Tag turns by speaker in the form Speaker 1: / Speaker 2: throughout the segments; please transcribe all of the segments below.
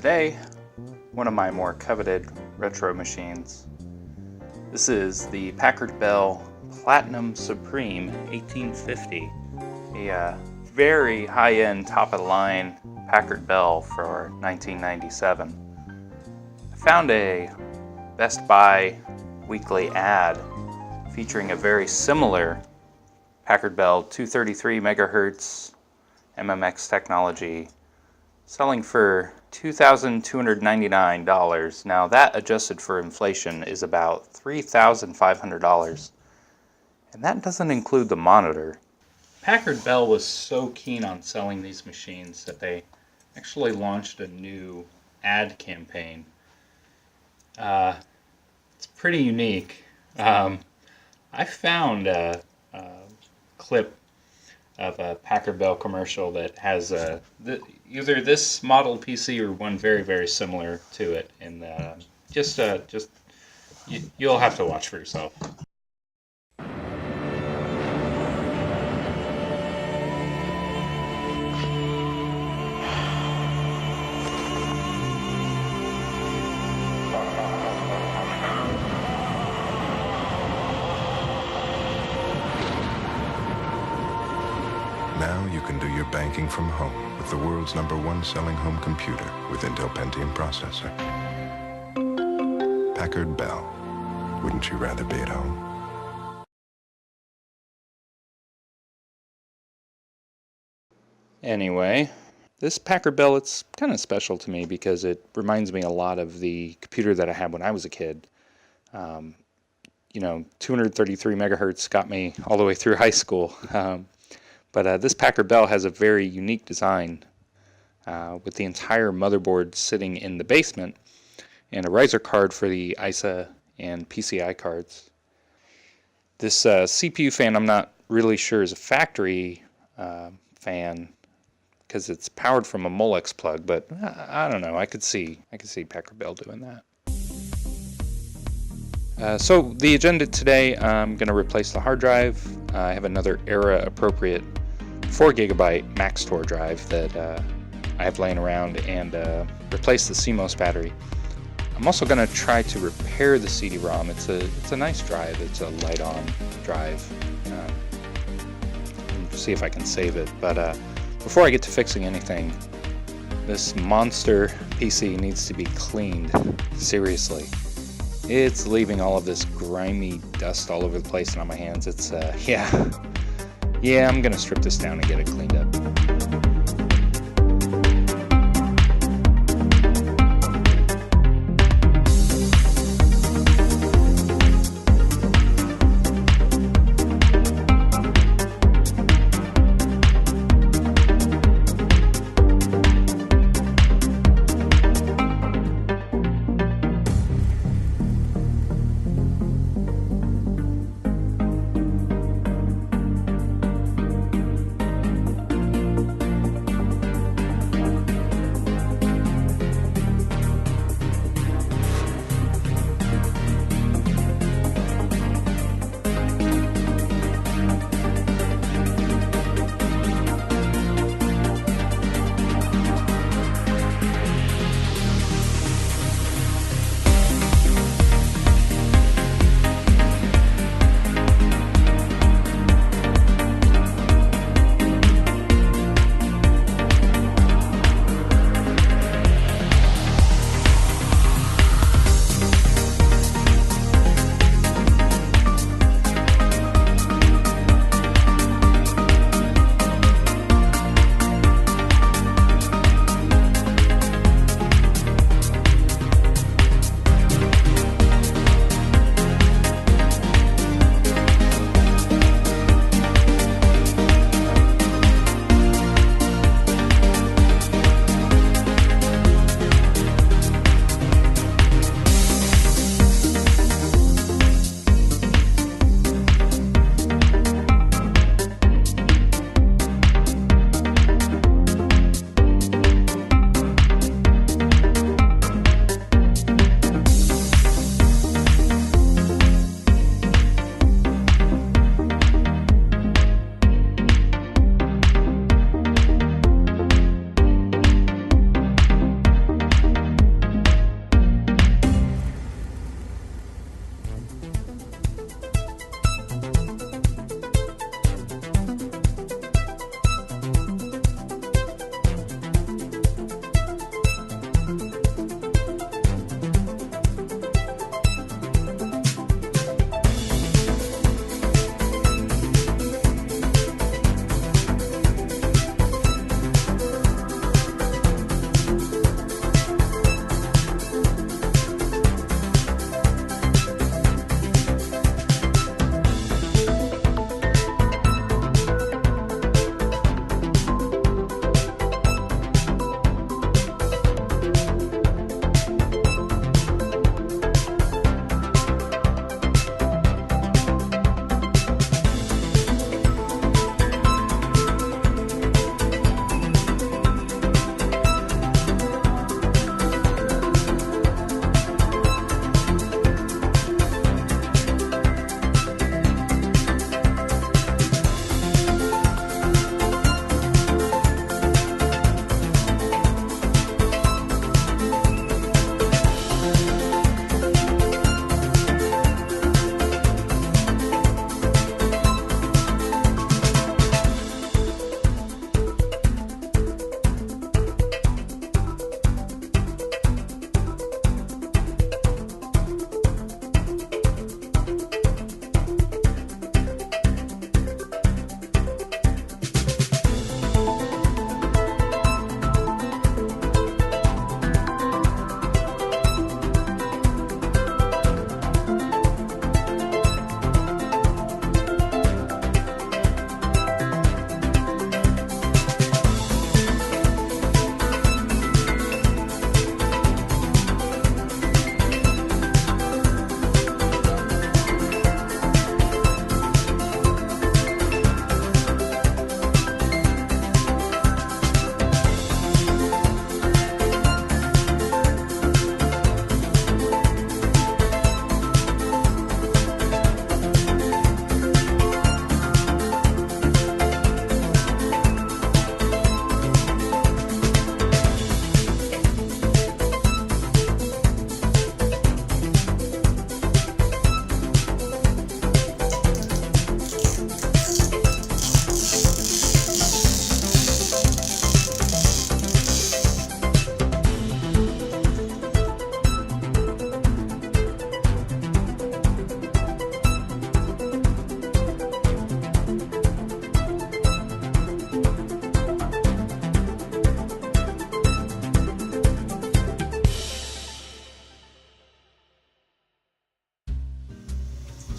Speaker 1: Today, one of my more coveted retro machines. This is the Packard Bell Platinum Supreme 1850, a very high-end, top-of-the-line Packard Bell for 1997. I found a Best Buy weekly ad featuring a very similar Packard Bell 233 MHz MMX technology selling for $2,299. Now that adjusted for inflation is about $3,500, and that doesn't include the monitor. Packard Bell was so keen on selling these machines that they actually launched a new ad campaign. It's pretty unique. I found a clip of a Packard Bell commercial that has either this model PC or one very, very similar to it, and you'll have to watch for yourself.
Speaker 2: Now you can do your banking from home with the world's #1 selling home computer with Intel Pentium processor. Packard Bell. Wouldn't you rather be at home?
Speaker 1: Anyway, this Packard Bell, it's kind of special to me because it reminds me a lot of the computer that I had when I was a kid. 233 megahertz got me all the way through high school. But this Packard Bell has a very unique design with the entire motherboard sitting in the basement and a riser card for the ISA and PCI cards. This CPU fan, I'm not really sure is a factory fan because it's powered from a Molex plug, but I don't know. I could see Packard Bell doing that. So the agenda today, I'm going to replace the hard drive. I have another era-appropriate 4 gigabyte Maxtor drive that I have laying around, and replace the CMOS battery. I'm also going to try to repair the CD-ROM. It's a nice drive. It's a light-on drive. See if I can save it. But before I get to fixing anything, this monster PC needs to be cleaned. Seriously. It's leaving all of this grimy dust all over the place and on my hands. It's, yeah, I'm gonna strip this down and get it cleaned up.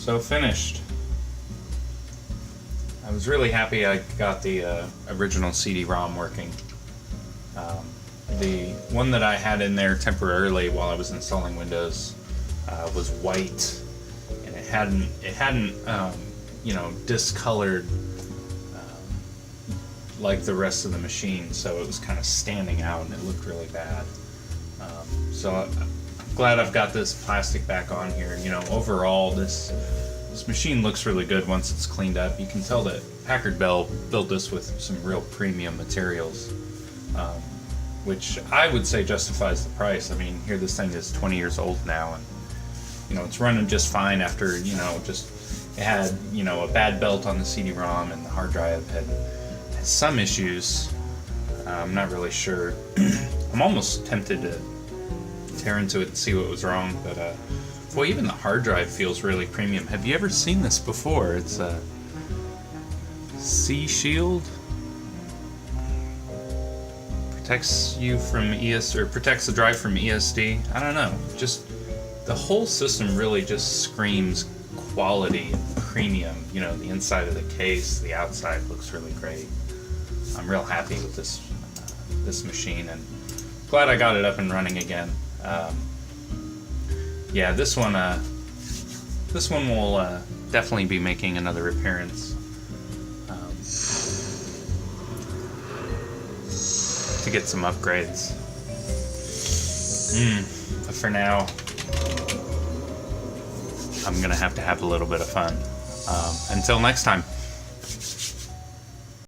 Speaker 1: So finished. I was really happy I got the original CD-ROM working. The one that I had in there temporarily while I was installing Windows was white, and it hadn't discolored like the rest of the machine, so it was kind of standing out and it looked really bad. So I'm glad I've got this plastic back on here. Overall this machine looks really good once it's cleaned up. You can tell that Packard Bell built this with some real premium materials, which I would say justifies the price. I mean, here this thing is 20 years old now, and it's running just fine after it had a bad belt on the CD-ROM, and the hard drive had some issues. I'm not really sure. I'm almost tempted to tear into it and see what was wrong, but boy, even the hard drive feels really premium. Have you ever seen this before? It's a C-Shield. Protects you from protects the drive from ESD. I don't know. Just the whole system really just screams quality and premium. The inside of the case, the outside looks really great. I'm real happy with this machine, and glad I got it up and running again. Yeah, this one will definitely be making another appearance to get some upgrades. But for now, I'm gonna have to have a little bit of fun. Until next time.